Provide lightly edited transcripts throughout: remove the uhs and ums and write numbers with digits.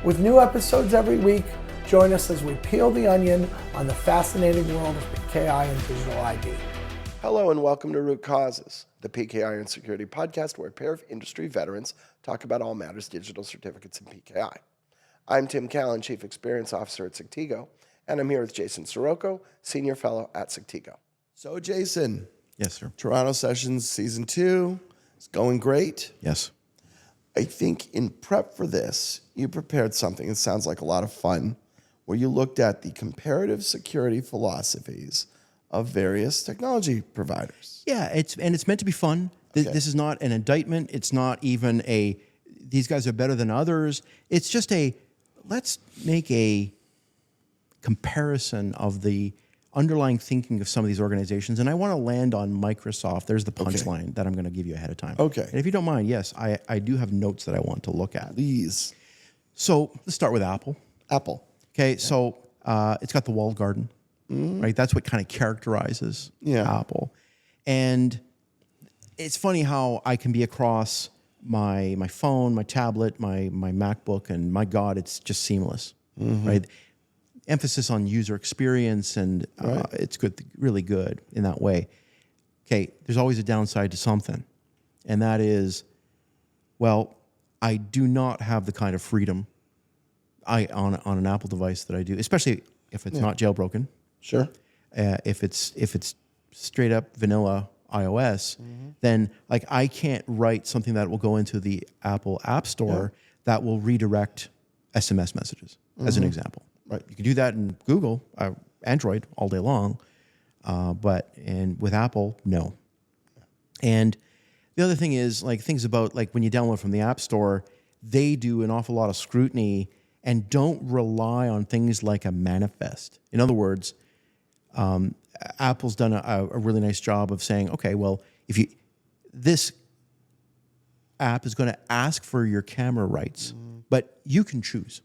With new episodes every week, join us as we peel the onion on the fascinating world of PKI and digital ID. Hello and welcome to Root Causes, the PKI and Security podcast where a pair of industry veterans talk about all matters digital certificates and PKI. I'm Tim Callan, Chief Experience Officer at Sectigo, and I'm here with Jason Sirocco, Senior Fellow at Sectigo. So Jason. Yes, sir. Toronto Sessions Season 2 is going great. Yes. I think in prep for this, you prepared something that sounds like a lot of fun, where you looked at the comparative security philosophies of various technology providers. Yeah, it's meant to be fun. This is not an indictment. It's not even these guys are better than others. It's just let's make a comparison of the underlying thinking of some of these organizations. And I want to land on Microsoft. There's the punchline that I'm going to give you ahead of time. Okay. And if you don't mind, yes, I do have notes that I want to look at. Please. So let's start with Apple. Apple. Okay, so it's got the walled garden, right? That's what kind of characterizes Apple. And it's funny how I can be across my phone, my tablet, my MacBook, and my God, it's just seamless, right? Emphasis on user experience, and it's good, really good in that way. Okay, there's always a downside to something, and that is, well, I do not have the kind of freedom on an Apple device that I do, especially if it's not jailbroken. Sure. If it's straight up vanilla iOS, then like I can't write something that will go into the Apple App Store that will redirect SMS messages, as an example. Right. You can do that in Google, Android all day long, but with Apple, no. And the other thing is like things about like when you download from the App Store, they do an awful lot of scrutiny and don't rely on things like a manifest. In other words, Apple's done a really nice job of saying, okay, well, this app is going to ask for your camera rights, but you can choose.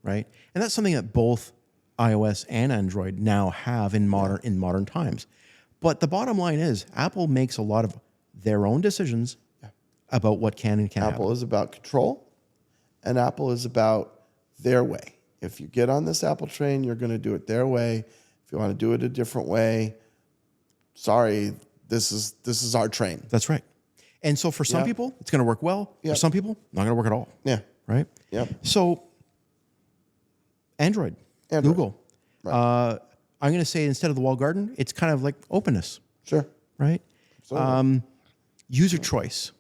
Right, and that's something that both iOS and Android now have in modern times. But the bottom line is, Apple makes a lot of their own decisions about what can and can't happen. Apple is about control, and Apple is about their way. If you get on this Apple train, you're going to do it their way. If you want to do it a different way, sorry, this is our train. That's right. And so for some people, it's going to work well. For some people, not going to work at all. Yeah. Right. Yeah. So Android. Google. Right. I'm going to say instead of the walled garden, it's kind of like openness. Sure. Right? User choice.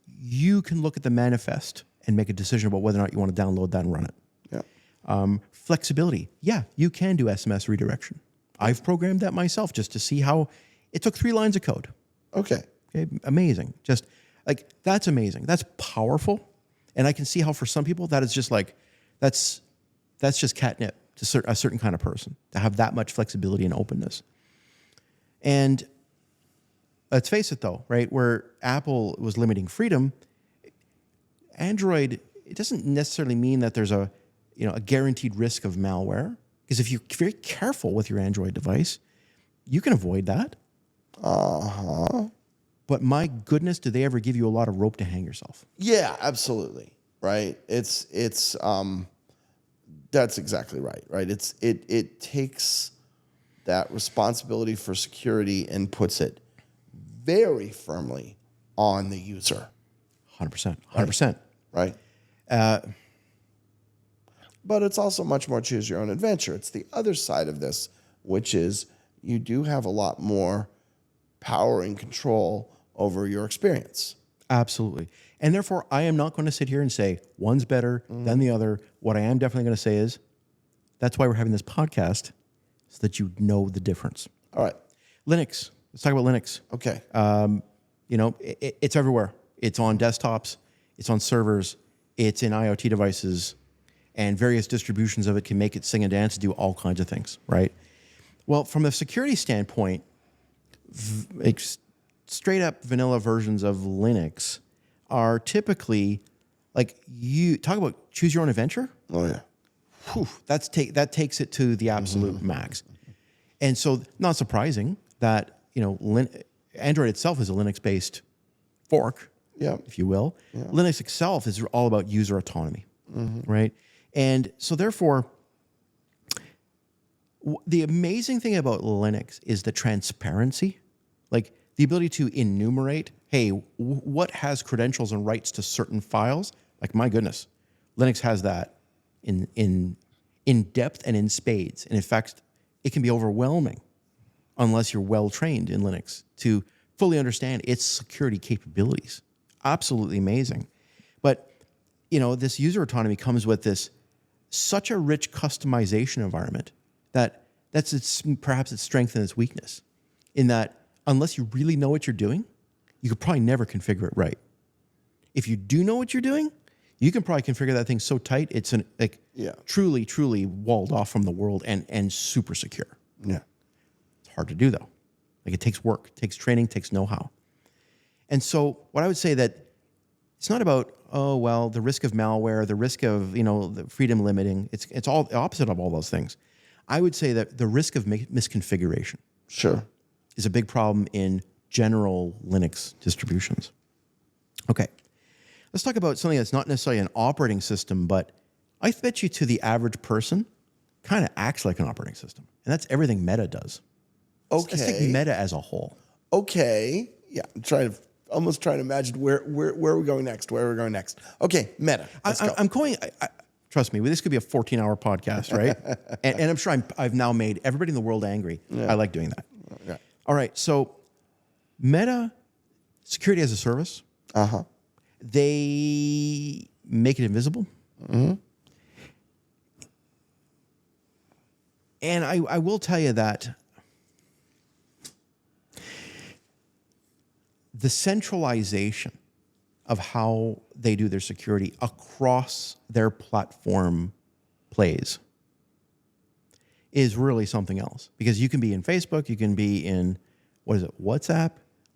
You can look at the manifest and make a decision about whether or not you want to download that and run it. Yeah. Flexibility. Yeah, you can do SMS redirection. I've programmed that myself just to see how it took 3 lines of code. Okay. Amazing. Just like, that's amazing. That's powerful. And I can see how for some people that is just like, that's just catnip to a certain kind of person, to have that much flexibility and openness. And let's face it, though, right? Where Apple was limiting freedom, Android, it doesn't necessarily mean that there's a guaranteed risk of malware. Because if you're very careful with your Android device, you can avoid that. But my goodness, do they ever give you a lot of rope to hang yourself? Yeah, absolutely. Right. It's that's exactly right. Right. It takes that responsibility for security and puts it very firmly on the user. 100%. 100%. Right. But it's also much more choose your own adventure. It's the other side of this, which is you do have a lot more power and control over your experience. Absolutely. And therefore, I am not going to sit here and say one's better than the other. What I am definitely going to say is that's why we're having this podcast, so that you know the difference. All right. Linux. Let's talk about Linux. Okay. It's everywhere. It's on desktops. It's on servers. It's in IoT devices. And various distributions of it can make it sing and dance, do all kinds of things, right? Well, from a security standpoint, straight up vanilla versions of Linux are typically like, you talk about choose your own adventure. Oh yeah. Whew, that takes it to the absolute max. And so not surprising that, Android itself is a Linux-based fork, if you will. Yeah. Linux itself is all about user autonomy, right? And so therefore, the amazing thing about Linux is the transparency, like the ability to enumerate, hey, what has credentials and rights to certain files? Like, my goodness, Linux has that in depth and in spades. And in fact, it can be overwhelming unless you're well trained in Linux to fully understand its security capabilities. Absolutely amazing. But, this user autonomy comes with such a rich customization environment that's perhaps its strength and its weakness, in that unless you really know what you're doing, you could probably never configure it right. If you do know what you're doing, you can probably configure that thing so tight it's truly, truly walled off from the world and super secure. Yeah. It's hard to do though. Like, it takes work, it takes training, it takes know-how. And so what I would say that it's not about, the risk of malware, the risk of, the freedom limiting. It's all the opposite of all those things. I would say that the risk of misconfiguration is a big problem in general Linux distributions. Okay. Let's talk about something that's not necessarily an operating system, but I bet you to the average person kind of acts like an operating system. And that's everything Meta does. Okay. Let's take Meta as a whole. Okay. Yeah. I'm almost trying to imagine where are we going next? Where are we going next? Okay. Meta. Let's go. I'm going... Trust me, this could be a 14-hour podcast, right? and I'm sure I've now made everybody in the world angry. Yeah. I like doing that. Okay. All right, so Meta, security as a service, they make it invisible. Mm-hmm. And I will tell you that the centralization of how they do their security across their platform plays is really something else. Because you can be in Facebook, you can be in, WhatsApp,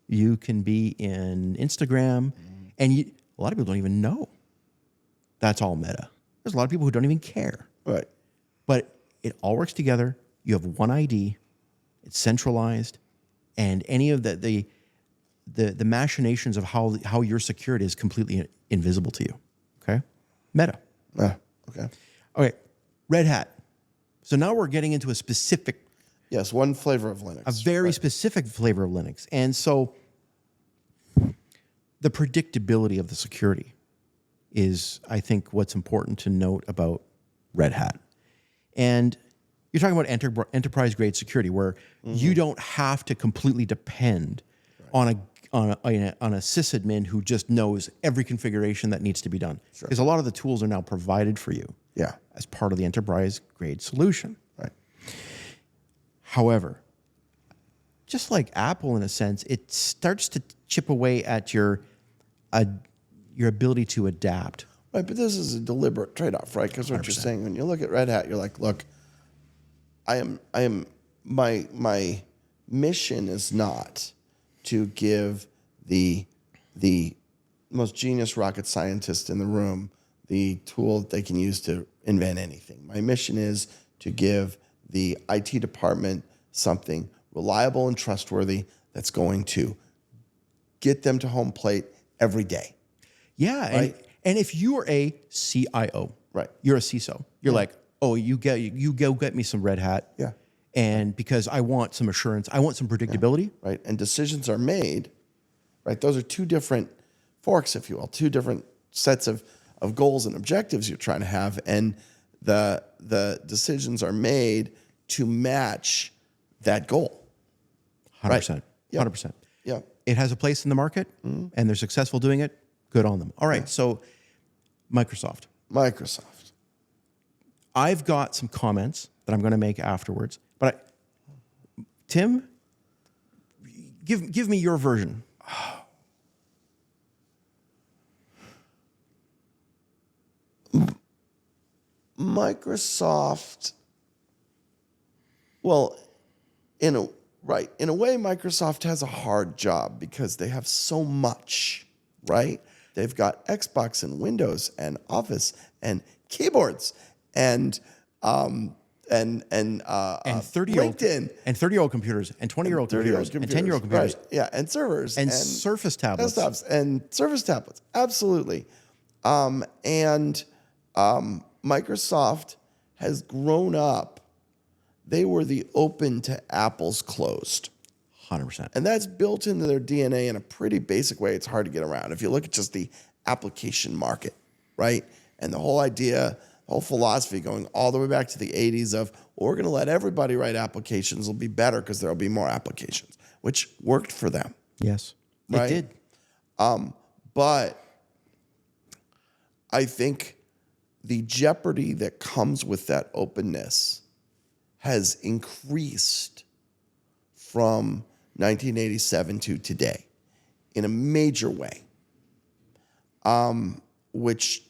you can be in Instagram, and a lot of people don't even know that's all Meta. There's a lot of people who don't even care. Right. But it all works together. You have one ID, it's centralized, and any of the machinations of how you're secured is completely invisible to you. Okay? Meta. Okay. Okay. Red Hat. So now we're getting into a specific... Yes, one flavor of Linux. A very specific flavor of Linux. And so the predictability of the security is, I think, what's important to note about Red Hat. And you're talking about enterprise-grade security, where you don't have to completely depend on a sysadmin who just knows every configuration that needs to be done. Because a lot of the tools are now provided for you as part of the enterprise-grade solution. Right. However, just like Apple in a sense, it starts to chip away at your ability to adapt. Right, but this is a deliberate trade-off, right? Because what 100%. You're saying, when you look at Red Hat, you're like, look, my mission is not to give the most genius rocket scientist in the room the tool that they can use to invent anything. My mission is to give the IT department something reliable and trustworthy that's going to get them to home plate every day. Yeah, right? and if you are a CIO, right, you're a CISO, you're like, oh, you go get me some Red Hat. Yeah. And because I want some assurance, I want some predictability. Yeah. Right, and decisions are made, right? Those are two different forks, if you will, two different sets of goals and objectives you're trying to have, and the decisions are made to match that goal. 100%. Right? Yep. 100%. Yeah. It has a place in the market, and they're successful doing it. Good on them. All right, so Microsoft. I've got some comments that I'm going to make afterwards, but Tim, give me your version. Microsoft, well, in a way, Microsoft has a hard job because they have so much, right? They've got Xbox and Windows and Office and keyboards and 30-year-old computers and 20-year-old computers and 10-year-old computers. Right. Yeah, and servers and Surface tablets. Desktops and Surface tablets. Absolutely. Microsoft has grown up. They were the open to Apple's closed. 100%. And that's built into their DNA in a pretty basic way. It's hard to get around. If you look at just the application market, right? And the whole idea, the whole philosophy going all the way back to the 80s of, well, we're going to let everybody write applications. It'll be better because there'll be more applications, which worked for them. Yes, Right? it did. But I think the jeopardy that comes with that openness has increased from 1987 to today in a major way, which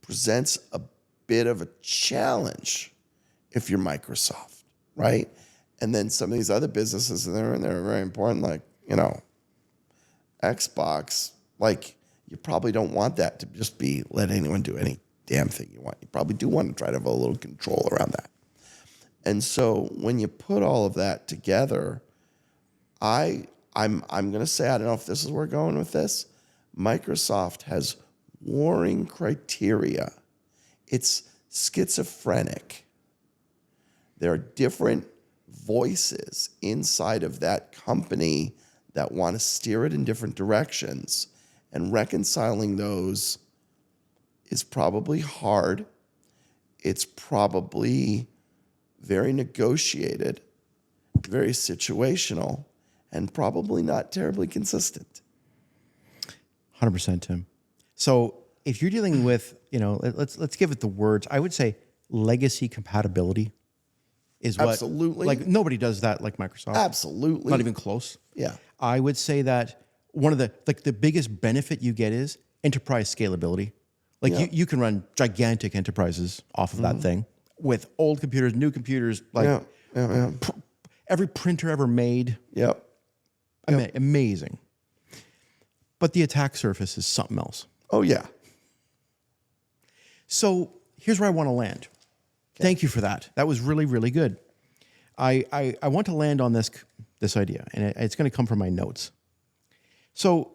presents a bit of a challenge if you're Microsoft, right? And then some of these other businesses, they're very important, like, Xbox, like, you probably don't want that to just be let anyone do any damn thing you want. You probably do want to try to have a little control around that. And so when you put all of that together, I'm going to say, I don't know if this is where we're going with this. Microsoft has warring criteria. It's schizophrenic. There are different voices inside of that company that want to steer it in different directions. And reconciling those is probably hard. It's probably very negotiated, very situational, and probably not terribly consistent. 100%, Tim. So if you're dealing with, let's give it the words. I would say legacy compatibility is what. Absolutely. Like nobody does that like Microsoft. Absolutely. Not even close. Yeah. I would say that one of the biggest benefit you get is enterprise scalability. Like you can run gigantic enterprises off of that thing with old computers, new computers, like every printer ever made. Yep. Amazing. But the attack surface is something else. Oh, yeah. So here's where I want to land. Okay. Thank you for that. That was really, really good. I want to land on this idea, and it's going to come from my notes. So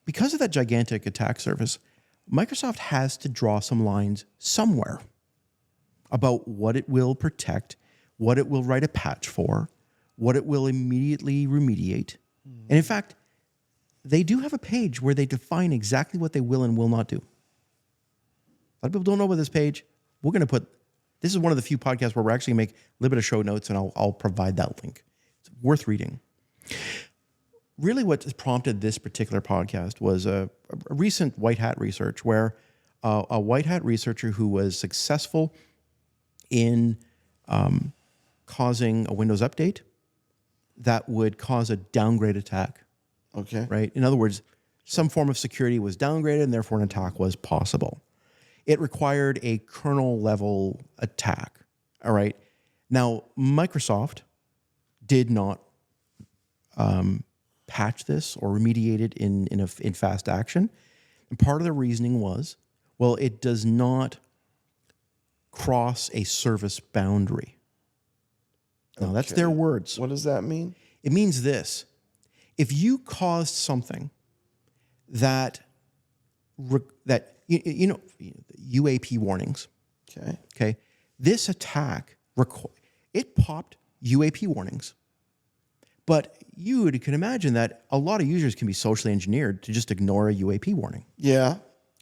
because of that gigantic attack surface, Microsoft has to draw some lines somewhere about what it will protect, what it will write a patch for, what it will immediately remediate. And in fact, they do have a page where they define exactly what they will and will not do. A lot of people don't know about this page. We're going to put, this is one of the few podcasts where we're actually going to make a little bit of show notes, and I'll provide that link. It's worth reading. Really what prompted this particular podcast was a recent white hat research where a white hat researcher who was successful in causing a Windows update that would cause a downgrade attack. Okay. Right? In other words, some form of security was downgraded and therefore an attack was possible. It required a kernel level attack. All right. Now, Microsoft did not patch this or remediate it in fast action. And part of the reasoning was, well, it does not cross a service boundary. Now, that's their words. What does that mean? It means this. If you caused something that UAP warnings. Okay. This attack it popped UAP warnings. But you can imagine that a lot of users can be socially engineered to just ignore a UAP warning. Yeah.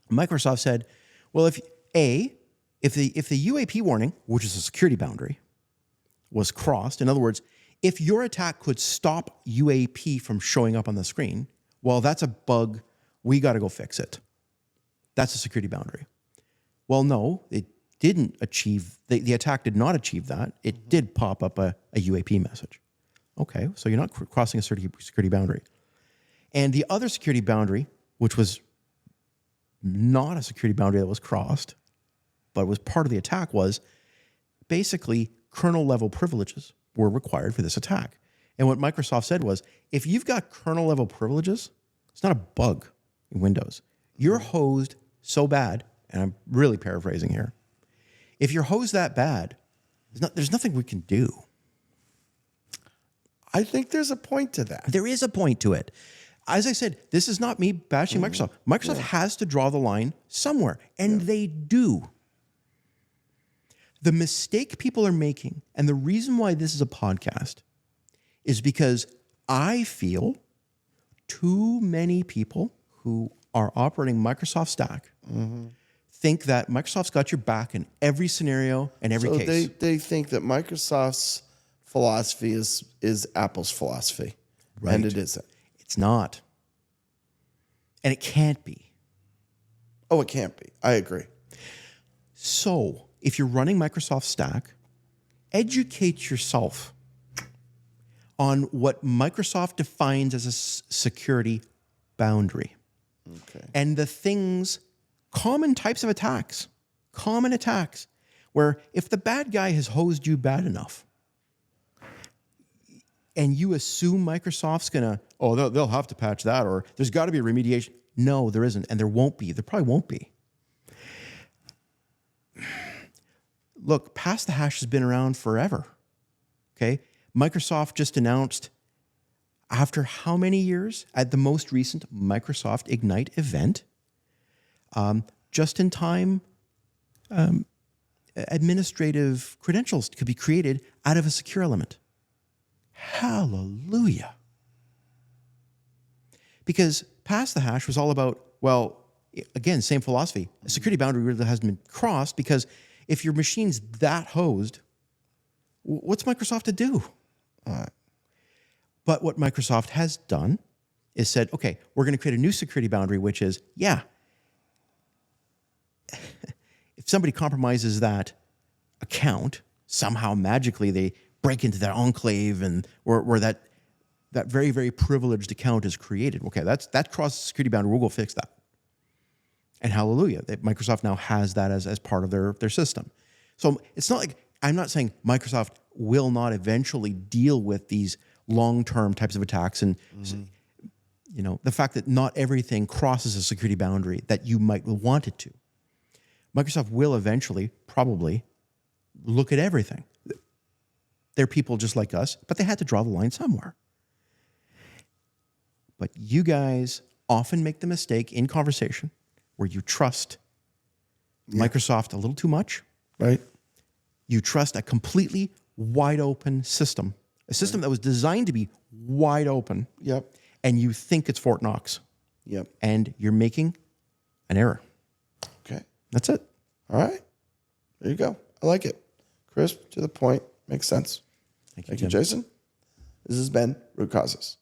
Microsoft said, well, if the UAP warning, which is a security boundary, was crossed, in other words, if your attack could stop UAP from showing up on the screen, well, that's a bug. We got to go fix it. That's a security boundary. Well, no, it didn't achieve, the attack did not achieve that. It did pop up a UAP message. Okay, so you're not crossing a security boundary. And the other security boundary, which was not a security boundary that was crossed, but was part of the attack, was basically kernel level privileges were required for this attack. And what Microsoft said was, if you've got kernel level privileges, it's not a bug in Windows. You're hosed so bad, and I'm really paraphrasing here. If you're hosed that bad, there's nothing we can do. I think there's a point to that. There is a point to it. As I said, this is not me bashing Microsoft. Microsoft has to draw the line somewhere, and they do. The mistake people are making, and the reason why this is a podcast, is because I feel too many people who are operating Microsoft Stack think that Microsoft's got your back in every scenario and every So case. they think that Microsoft's philosophy is Apple's philosophy, Right. and it isn't. It's not. And it can't be. Oh, it can't be. I agree. So if you're running Microsoft Stack, educate yourself on what Microsoft defines as a security boundary. Okay. And the things, common types of attacks, where if the bad guy has hosed you bad enough, and you assume Microsoft's gonna, they'll have to patch that, or there's got to be a remediation. No, there isn't, and there won't be. There probably won't be. Look, Pass the Hash has been around forever. Okay, Microsoft just announced, after how many years, at the most recent Microsoft Ignite event, just-in-time administrative credentials could be created out of a secure element. Hallelujah. Because Pass the Hash was all about, well, again, same philosophy. A security boundary really hasn't been crossed, because if your machine's that hosed, what's Microsoft to do? But what Microsoft has done is said, okay, we're going to create a new security boundary, which is, if somebody compromises that account, somehow magically they break into their enclave and where that very, very privileged account is created. Okay, that crosses the security boundary. We'll go fix that. And hallelujah, Microsoft now has that as part of their system. So it's not like, I'm not saying Microsoft will not eventually deal with these long-term types of attacks, and the fact that not everything crosses a security boundary that you might want it to. Microsoft will eventually probably look at everything. They're people just like us, but they had to draw the line somewhere. But you guys often make the mistake in conversation where you trust Microsoft a little too much. Right. You trust a completely wide open system, a system that was designed to be wide open. Yep. And you think it's Fort Knox. Yep. And you're making an error. Okay. That's it. All right. There you go. I like it. Crisp, to the point. Makes sense. Thank Thank you, you, Jim. Jason. This has been Root Causes.